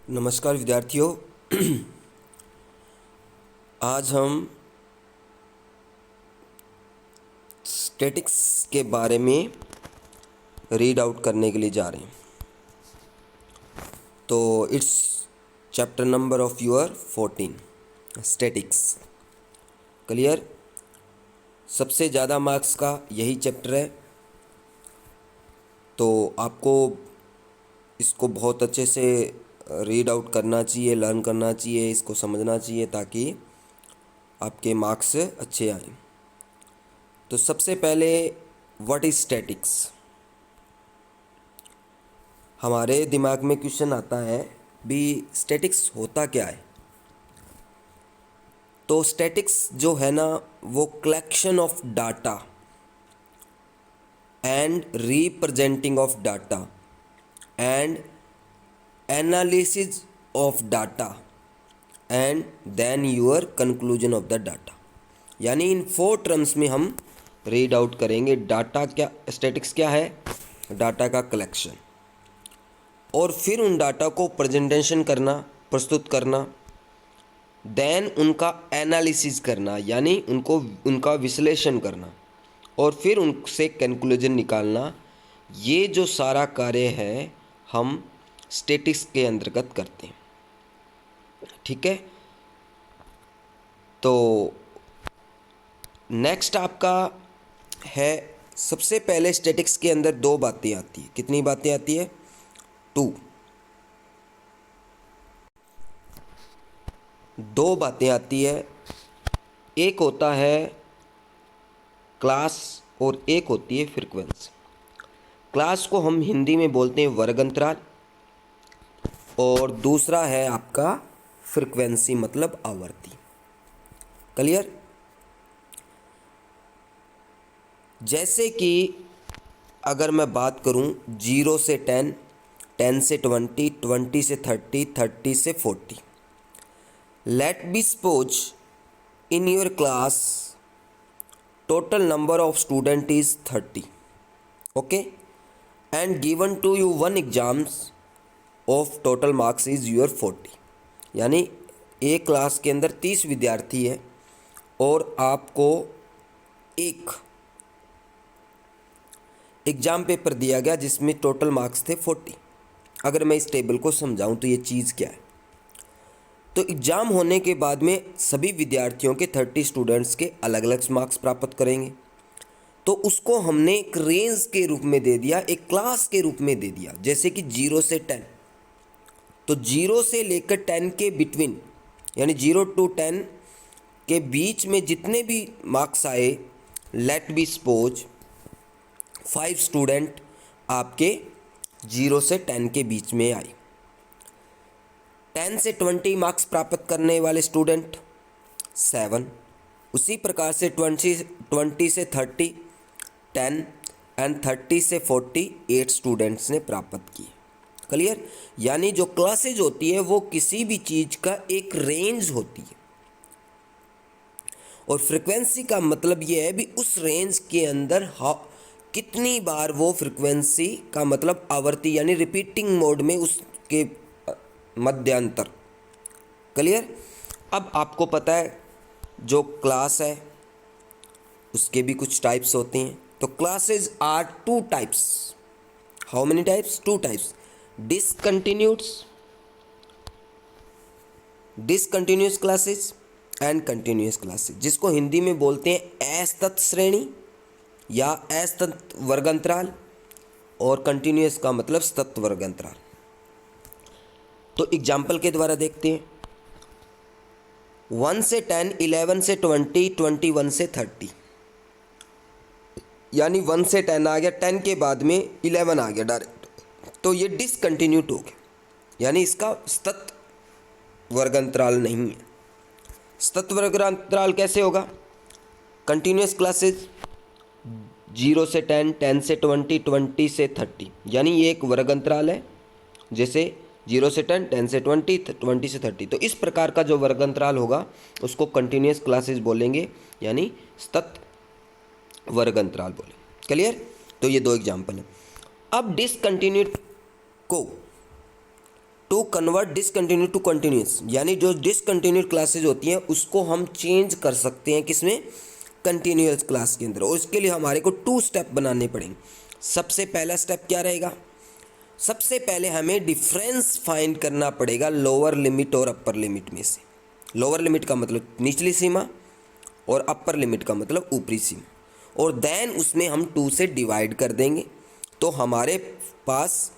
नमस्कार विद्यार्थियों। आज हम स्टैटिक्स के बारे में रीड आउट करने के लिए जा रहे हैं। तो it's chapter number of your 14 statics. Clear? सबसे ज़्यादा मार्क्स का यही चैप्टर है, तो आपको इसको बहुत अच्छे से रीड आउट करना चाहिए, लर्न करना चाहिए, इसको समझना चाहिए ताकि आपके मार्क्स अच्छे आएँ। तो सबसे पहले व्हाट इज स्टैटिक्स। हमारे दिमाग में क्वेश्चन आता है भी स्टैटिक्स होता क्या है। तो स्टैटिक्स जो है ना, वो collection of data and representing of data and analysis of data and then your conclusion of the data. यानी इन 4 टर्म्स में हम रीड आउट करेंगे। डाटा क्या, स्टैटिक्स क्या है? डाटा का कलेक्शन, और फिर उन डाटा को प्रेजेंटेशन करना, प्रस्तुत करना, देन उनका एनालिसिस करना यानी उनका विश्लेषण करना, और फिर उनसे कंक्लूजन निकालना। ये जो सारा कार्य है हम स्टैटिक्स के अंतर्गत करते हैं। ठीक है। तो नेक्स्ट आपका है, सबसे पहले स्टैटिक्स के अंदर 2 बातें आती है। कितनी बातें आती है? 2 बातें आती है। एक होता है क्लास और एक होती है फ्रीक्वेंसी। क्लास को हम हिंदी में बोलते हैं वर्ग अंतराल, और दूसरा है आपका फ्रीक्वेंसी मतलब आवर्ती। क्लियर? जैसे कि अगर मैं बात करूं 0 से 10, 10 से 20, 20 से 30, 30 से 40। Let be suppose in your class total number of student is 30, okay, and given to you one exams of total marks is your 40। यानी एक क्लास के अंदर 30 विद्यार्थी है और आपको एक एग्ज़ाम पेपर दिया गया जिसमें टोटल मार्क्स थे 40। अगर मैं इस टेबल को समझाऊं तो ये चीज़ क्या है। तो एग्ज़ाम होने के बाद में सभी विद्यार्थियों के 30 स्टूडेंट्स के अलग अलग मार्क्स प्राप्त करेंगे। तो उसको हमने एक रेंज के रूप में दे दिया, एक क्लास के रूप में दे दिया। जैसे कि 0 से 10, तो 0 से लेकर 10 के बिटवीन यानी 0 to 10 के बीच में जितने भी मार्क्स आए, लेट बी सपोज 5 स्टूडेंट आपके 0 से 10 के बीच में आए। 10 से 20 मार्क्स प्राप्त करने वाले स्टूडेंट 7। उसी प्रकार से 20 से 30 10 एंड 30 से 40 8 स्टूडेंट्स ने प्राप्त किए। क्लियर? यानी जो क्लासेज होती है वो किसी भी चीज़ का एक रेंज होती है, और फ्रिक्वेंसी का मतलब ये है भी उस रेंज के अंदर कितनी बार वो फ्रिक्वेंसी का मतलब आवर्ती यानी रिपीटिंग मोड में उसके मध्यांतर। क्लियर? अब आपको पता है जो क्लास है उसके भी कुछ टाइप्स होते हैं। तो classes are 2 types. How many types? 2 types. Discontinuous classes and continuous classes, जिसको हिंदी में बोलते हैं असतत श्रेणी या असतत वर्गांतराल, और कंटिन्यूस का मतलब सतत वर्गांतराल। तो एग्जाम्पल के द्वारा देखते हैं। 1 से 10, 11 से 20, 21 से 30। यानी 1 से 10 आ गया, 10 के बाद में 11 आ गया डायरेक्ट, तो ये डिसकंटिन्यूट हो गया, यानी इसका सतत वर्गांतराल नहीं है। सतत वर्गांतराल कैसे होगा? कंटिन्यूस क्लासेज 0 से 10, 10 से 20, 20 से 30, यानी ये एक वर्गांतराल है। जैसे 0 से 10, 10 से 20, 20 से 30। तो इस प्रकार का जो वर्गांतराल होगा उसको कंटिन्यूस क्लासेज बोलेंगे, यानी सतत वर्ग अंतराल बोले। क्लियर? तो ये 2 एग्जाम्पल है। अब डिसकंटिन्यूट को to convert discontinue to continuous, यानी जो डिसकंटिन्यूड क्लासेज होती हैं उसको हम चेंज कर सकते हैं किसमें, कंटिन्यूअस क्लास के अंदर। और इसके लिए हमारे को 2 स्टेप बनाने पड़ेंगे। सबसे पहला स्टेप क्या रहेगा, सबसे पहले हमें डिफरेंस फाइंड करना पड़ेगा लोअर लिमिट और अपर लिमिट में से। लोअर लिमिट का मतलब निचली सीमा और अपर लिमिट का मतलब ऊपरी सीमा, और देन उसमें हम 2 से डिवाइड कर देंगे तो हमारे पास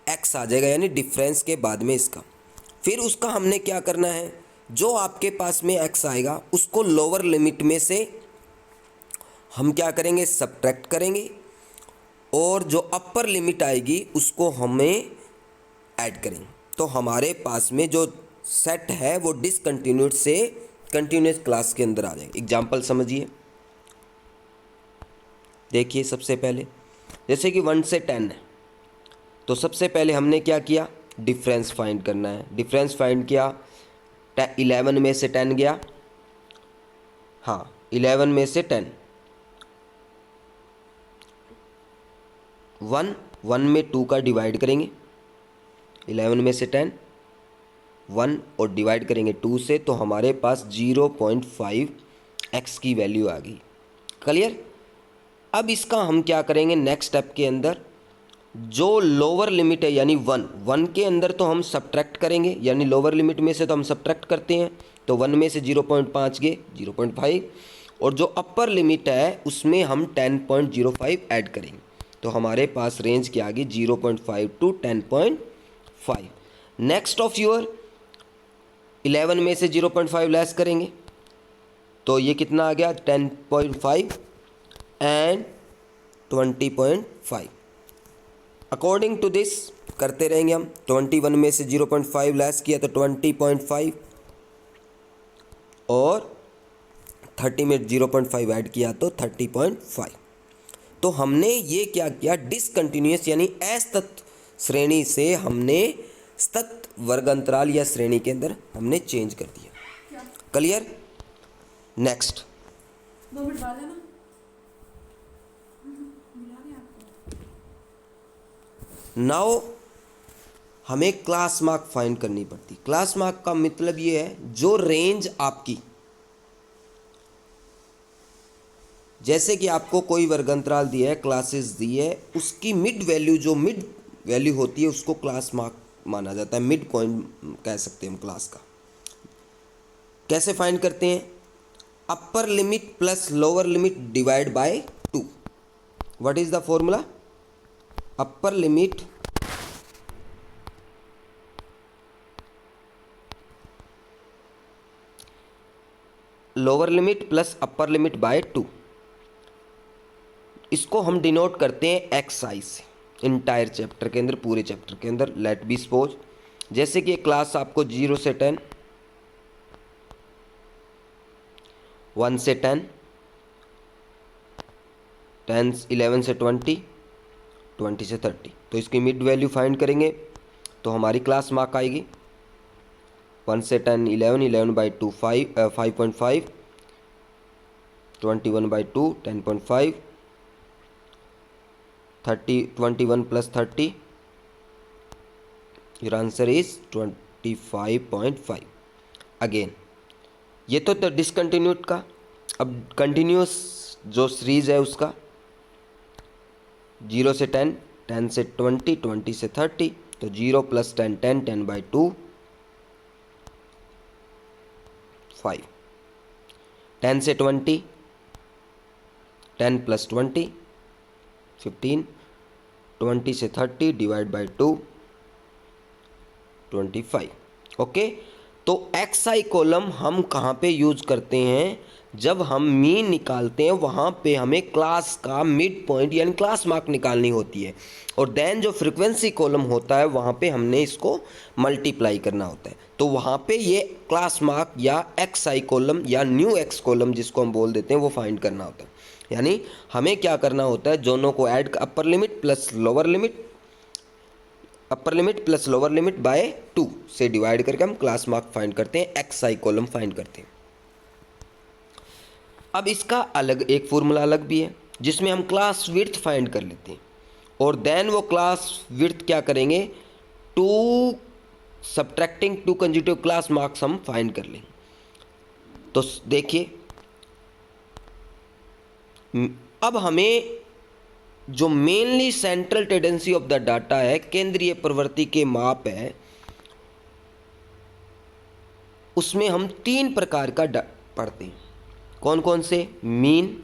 x आ जाएगा, यानी डिफरेंस के बाद में इसका। फिर उसका हमने क्या करना है, जो आपके पास में x आएगा उसको लोअर लिमिट में से हम क्या करेंगे, सब्ट्रैक्ट करेंगे, और जो अपर लिमिट आएगी उसको हमें ऐड करेंगे। तो हमारे पास में जो सेट है वो डिसकंटिन्यूड से कंटिन्यूस क्लास के अंदर आ जाएगा। एग्जाम्पल समझिए, देखिए सबसे पहले जैसे कि 1 से 10 है, तो सबसे पहले हमने क्या किया, डिफरेंस फाइंड करना है। डिफरेंस फाइंड किया, 11 में से 10 गया, हाँ 11 में से 10, 1 में 2 का डिवाइड करेंगे, 11 में से 10 1 और डिवाइड करेंगे 2 से, तो हमारे पास 0.5 x की वैल्यू आ गई। क्लियर। अब इसका हम क्या करेंगे, नेक्स्ट स्टेप के अंदर जो लोअर लिमिट है यानी 1 के अंदर तो हम सब्ट्रैक्ट करेंगे, यानी लोअर लिमिट में से तो हम सब्ट्रैक्ट करते हैं, तो 1 में से 0.5 गए 0.5, और जो अपर लिमिट है उसमें हम 10.05 ऐड करेंगे, तो हमारे पास रेंज क्या आ गई 0.5 टू 10.5। नेक्स्ट ऑफ योर 11 में से 0.5 लेस करेंगे तो ये कितना आ गया 10.5 एंड 20.5। अकॉर्डिंग टू दिस करते रहेंगे हम। 21 में से 0.5 लेस किया तो 20.5, और 30 में 0.5 ऐड किया तो 30.5। तो हमने ये क्या किया, डिसकंटिन्यूअस यानी असतत श्रेणी से हमने सतत वर्ग अंतराल या श्रेणी के अंदर हमने चेंज कर दिया। क्लियर। नेक्स्ट 2 मिनट बाद है ना, नाउ हमें क्लास मार्क फाइंड करनी पड़ती। क्लास मार्क का मतलब ये है जो रेंज आपकी, जैसे कि आपको कोई वर्गंतराल दिया है, क्लासेस दी है, उसकी मिड वैल्यू, जो मिड वैल्यू होती है उसको क्लास मार्क माना जाता है, मिड पॉइंट कह सकते हैं हम क्लास का। कैसे फाइंड करते हैं, upper limit plus lower limit divide by 2। What is the formula, upper limit lower limit plus upper limit by 2। इसको हम डिनोट करते हैं एक्स आई से, इंटायर चैप्टर के अंदर, पूरे चैप्टर के अंदर। लेट बी सपोज जैसे कि क्लास आपको 0 से 10, 1 से 10, 11 से 20, 20 से 30, तो इसकी मिड वैल्यू फाइंड करेंगे तो हमारी क्लास मार्क आएगी 1 से 10 11, 11 by 2 5.5, 21 by 2 10.5, 21 plus 30, your answer is 25.5। Again ये तो डिसकंटिन्यूड का। अब कंटिन्यूस जो सीरीज है उसका 0 से 10, 10 से 20, 20 से 30, तो 0 प्लस 10 10, 10 बाई 2 5, 10 से 20, 10 प्लस 20 15, 20 से 30 डिवाइड बाई 2 25। ओके, तो एक्स आई कॉलम हम कहाँ पे यूज करते हैं, जब हम मीन निकालते हैं वहाँ पे हमें क्लास का मिड पॉइंट यानी क्लास मार्क निकालनी होती है, और देन जो फ्रीक्वेंसी कॉलम होता है वहाँ पे हमने इसको मल्टीप्लाई करना होता है। तो वहाँ पे ये क्लास मार्क या एक्स आई कॉलम या न्यू एक्स कॉलम जिसको हम बोल देते हैं वो फाइंड करना होता है। यानी हमें क्या करना होता है, दोनों को add, upper limit plus lower limit, upper limit plus lower limit by 2 से डिवाइड करके हम क्लास मार्क फाइंड करते हैं, एक्स आई कॉलम फाइंड करते हैं। अब इसका अलग एक फॉर्मूला अलग भी है जिसमें हम क्लास विड्थ फाइंड कर लेते हैं, और देन वो क्लास विड्थ क्या करेंगे, 2 subtracting to consecutive class marks हम फाइंड कर लेंगे। तो देखिए अब हमें जो mainly central tendency of the data है, केंद्रीय प्रवृत्ति के माप है, उसमें हम 3 प्रकार का पढ़ते हैं। कौन कौन से? मीन,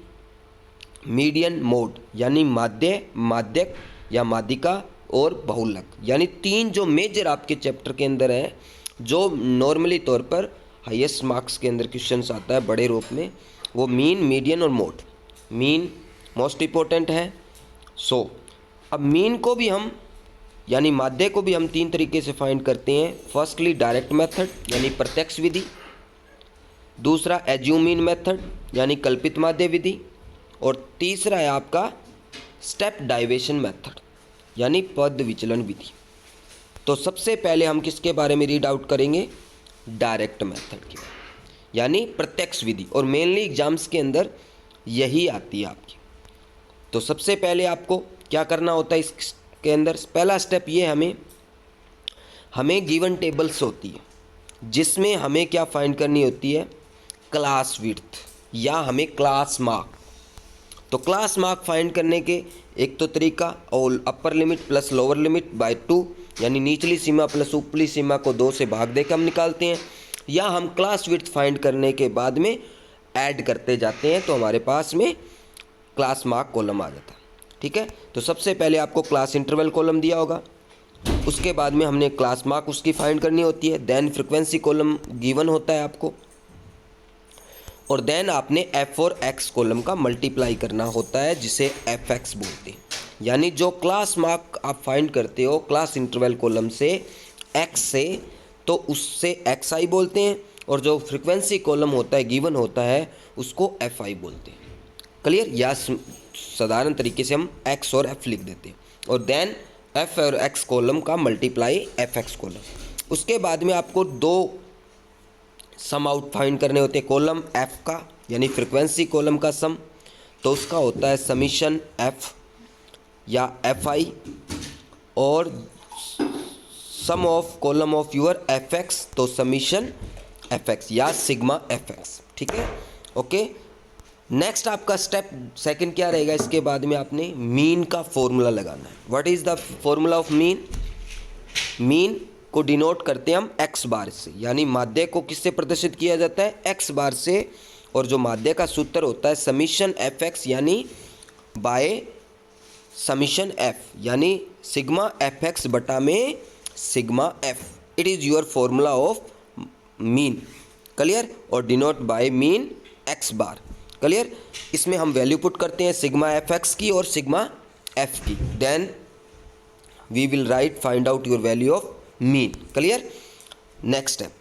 मीडियन, मोड, यानी माध्य, माध्यक या माध्यिका और बहुलक, यानी 3 जो मेजर आपके चैप्टर के अंदर है, जो नॉर्मली तौर पर हाईएस्ट मार्क्स के अंदर क्वेश्चंस आता है बड़े रूप में, वो मीन, मीडियन और मोड। मीन मोस्ट इम्पोर्टेंट है। अब मीन को भी हम यानी माध्य को भी हम 3 तरीके से फाइंड करते हैं। फर्स्टली डायरेक्ट मेथड यानी प्रत्यक्ष विधि, दूसरा एज्यूमीन मेथड यानी कल्पित माध्य विधि, और तीसरा है आपका स्टेप डाइवेशन मेथड यानी पद विचलन विधि। तो सबसे पहले हम किसके बारे में रीड आउट करेंगे? डायरेक्ट मेथड की, यानी प्रत्यक्ष विधि, और मेनली एग्जाम्स के अंदर यही आती है आपकी। तो सबसे पहले आपको क्या करना होता है इसके अंदर? पहला स्टेप ये हमें गिवन टेबल्स होती है जिसमें हमें क्या फाइंड करनी होती है? क्लास विड्थ या हमें क्लास मार्क। तो क्लास मार्क फाइंड करने के एक तो तरीका, और upper limit plus lower limit by 2, यानी निचली सीमा प्लस ऊपरी सीमा को 2 से भाग देकर हम निकालते हैं, या हम क्लास विड्थ फाइंड करने के बाद में ऐड करते जाते हैं तो हमारे पास में क्लास मार्क कॉलम आ जाता है। ठीक है, तो सबसे पहले आपको क्लास इंटरवल कॉलम दिया होगा, उसके बाद में हमने क्लास मार्क उसकी फाइंड करनी होती है, देन फ्रीक्वेंसी कॉलम गिवन होता है आपको, और देन आपने एफ और एक्स कॉलम का मल्टीप्लाई करना होता है जिसे एफ एक्स बोलते हैं। यानी जो क्लास मार्क आप फाइंड करते हो क्लास इंटरवल कॉलम से एक्स से, तो उससे एक्स आई बोलते हैं, और जो फ्रीक्वेंसी कॉलम होता है गिवन होता है उसको एफ आई बोलते हैं। क्लियर? या साधारण तरीके से हम एक्स और एफ लिख देते हैं, और देन एफ और एक्स कॉलम का मल्टीप्लाई एफ एक्स कॉलम। उसके बाद में आपको 2 सम आउट फाइंड करने होते हैं कॉलम एफ का, यानी फ्रीक्वेंसी कॉलम का सम, तो उसका होता है समीशन एफ या एफ आई, और sum of column of your f x, तो समीशन एफ एक्स या सिग्मा एफ एक्स। ठीक है, ओके। नेक्स्ट आपका स्टेप सेकंड क्या रहेगा? इसके बाद में आपने मीन का फॉर्मूला लगाना है। What is the formula of mean? Mean को डिनोट करते हैं हम एक्स बार से, यानी माध्य को किससे प्रदर्शित किया जाता है? एक्स बार से, और जो माध्य का सूत्र होता है समीशन एफ एक्स यानी बाय समीशन एफ, यानी सिग्मा एफ एक्स बटा में sigma F. It is your formula of mean. Clear? और डिनोट बाय मीन एक्स बार। क्लियर? इसमें हम वैल्यू पुट करते हैं सिग्मा एफ एक्स की और सिग्मा एफ की, then we will write find out your value of mean. Clear? Next step,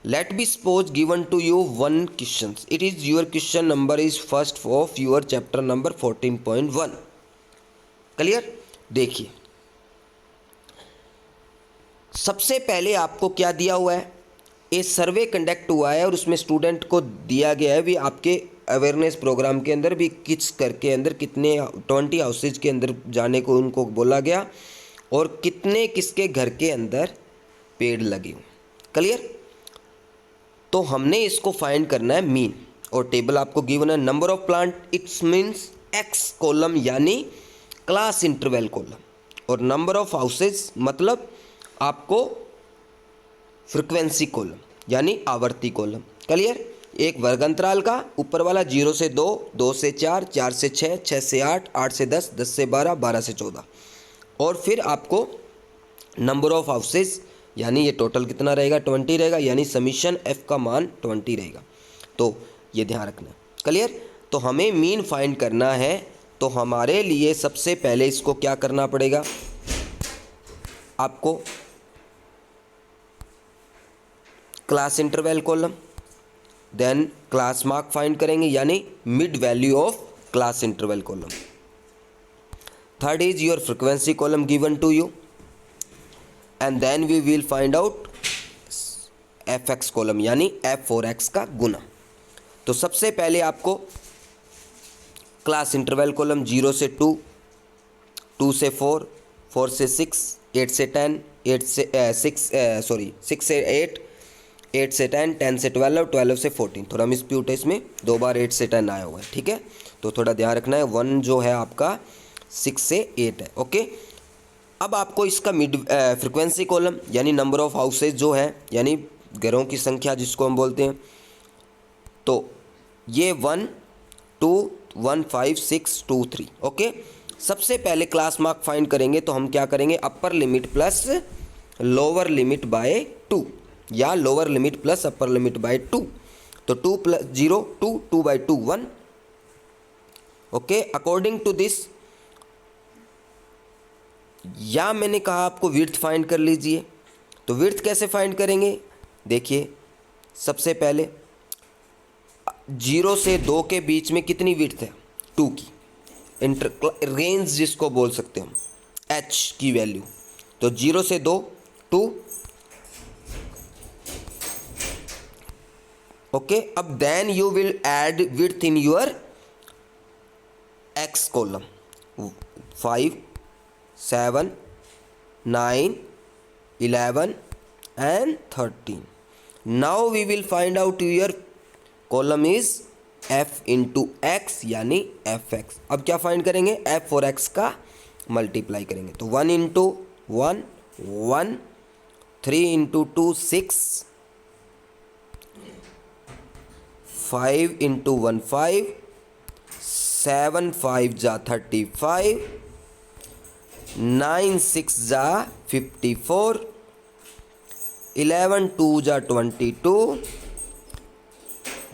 let be suppose given to you 1 question, it is your question number is first of your chapter number 14.1। Clear? देखिए सबसे पहले आपको क्या दिया हुआ है? एक survey conduct हुआ है और उसमें स्टूडेंट को दिया गया है भी आपके अवेयरनेस प्रोग्राम के अंदर भी किस करके अंदर कितने 20 हाउसेज के अंदर जाने को उनको बोला गया, और कितने किसके घर के अंदर पेड़ लगे हुए। क्लियर? तो हमने इसको फाइंड करना है मीन, और टेबल आपको गिवन है number of plant, it's means x column यानी क्लास इंटरवल कॉलम, और नंबर ऑफ हाउसेज मतलब आपको फ्रीक्वेंसी कॉलम यानी आवर्ती कॉलम। क्लियर? एक वर्ग अंतराल का, ऊपर वाला 0 से 2, 2 से 4, 4 से 6, 6 से 8, 8 से 10, 10 से 12, 12 से 14, और फिर आपको नंबर ऑफ हाउसेज यानी ये टोटल कितना रहेगा? 20 रहेगा, यानी समीशन एफ का मान 20 रहेगा। तो ये ध्यान रखना। क्लियर? तो हमें मीन फाइंड करना है, तो हमारे लिए सबसे पहले इसको क्या करना पड़ेगा? आपको class interval column, then class mark find करेंगे यानी mid value of class interval column. Third is your frequency column given to you, and then we will find out f x column यानी एफ और x का गुना। तो सबसे पहले आपको क्लास इंटरवल कॉलम 0 से 2, 2 से 4, 4 से 6, 8 से 10, 8 से 6 से 8, 8 से 10, 10 से 12, 12 से 14। थोड़ा मिसप्यूट है इसमें, 2 बार 8 से 10 आया हुआ है, ठीक है। तो थोड़ा ध्यान रखना है, 1 जो है आपका 6 से 8 है, ओके। अब आपको इसका मिड फ्रिक्वेंसी कॉलम यानी नंबर ऑफ हाउसेज जो है, यानी घरों की संख्या जिसको हम बोलते हैं, तो ये 1 2 1 5 6 2 3, ओके। सबसे पहले क्लास मार्क फाइंड करेंगे तो हम क्या करेंगे, upper limit plus lower limit by 2 या lower limit plus upper limit by 2। तो 2 plus 0 2, 2 by 2 1, okay. According to this, या मैंने कहा आपको विड्थ फाइंड कर लीजिए। तो विड्थ कैसे फाइंड करेंगे, देखिए सबसे पहले 0 से 2 के बीच में कितनी विड्थ है, 2 की, रेंज जिसको बोल सकते हैं हम, h की वैल्यू। तो 0 से 2 2, ओके। अब then you will add width in your x column, 5 7 9 11 and 13. Now we will find out your column is f into x यानी fx। अब क्या फाइंड करेंगे, f और x का मल्टीप्लाई करेंगे। तो 1 इंटू 1 1, 3 इंटू 2 6, 5 इंटू 1 5, 7 5 जा 35, 9 6 जा 54, 11 2 जा 22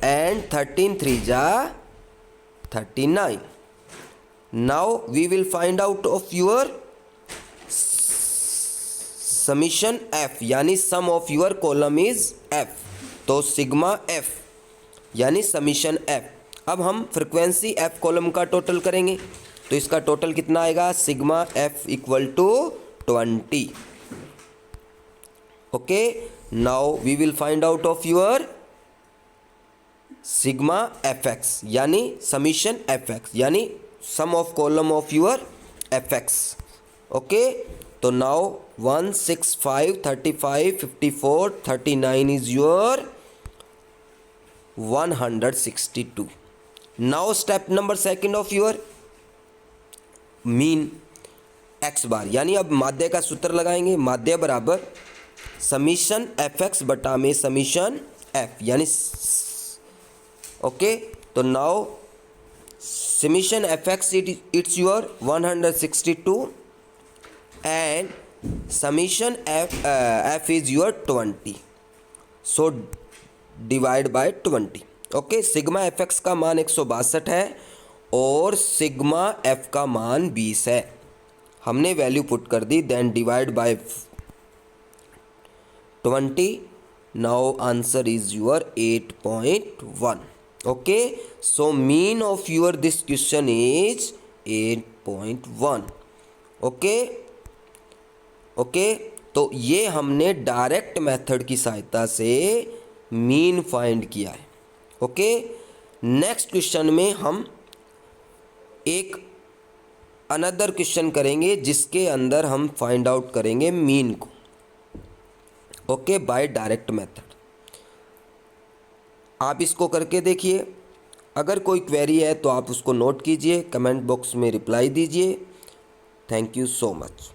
and 13 3 जा 39. Now we will find out of your summation f यानी sum of your column is f। तो सिग्मा f यानी समीशन f। अब हम फ्रिक्वेंसी f कॉलम का टोटल करेंगे, तो इसका टोटल कितना आएगा, sigma f equal to 20, okay. Now we will find out of your sigma fx यानी समीशन fx यानी sum of column of your fx, okay. तो now 1 6 5 35 54 39 is your 162। Now step number second of your mean x bar, यानी अब माध्य का सूत्र लगाएंगे, माध्य बराबर समीशन fx बटा में समीशन f यानी, ओके। तो now summation fx it's your 162 and summation f is your 20, so divide by 20, okay. Sigma fx का मान 162 है और सिग्मा f का मान 20 है, हमने वैल्यू पुट कर दी, then divide by 20। Now answer is your 8.1, okay. So mean of your this question is 8.1, okay okay. तो ये हमने डायरेक्ट मेथड की सहायता से मीन फाइंड किया है, ओके। नेक्स्ट क्वेश्चन में हम एक अनदर क्वेश्चन करेंगे जिसके अंदर हम फाइंड आउट करेंगे मीन को, ओके, बाय डायरेक्ट मेथड। आप इसको करके देखिए, अगर कोई क्वेरी है तो आप उसको नोट कीजिए, कमेंट बॉक्स में रिप्लाई दीजिए। Thank you so much.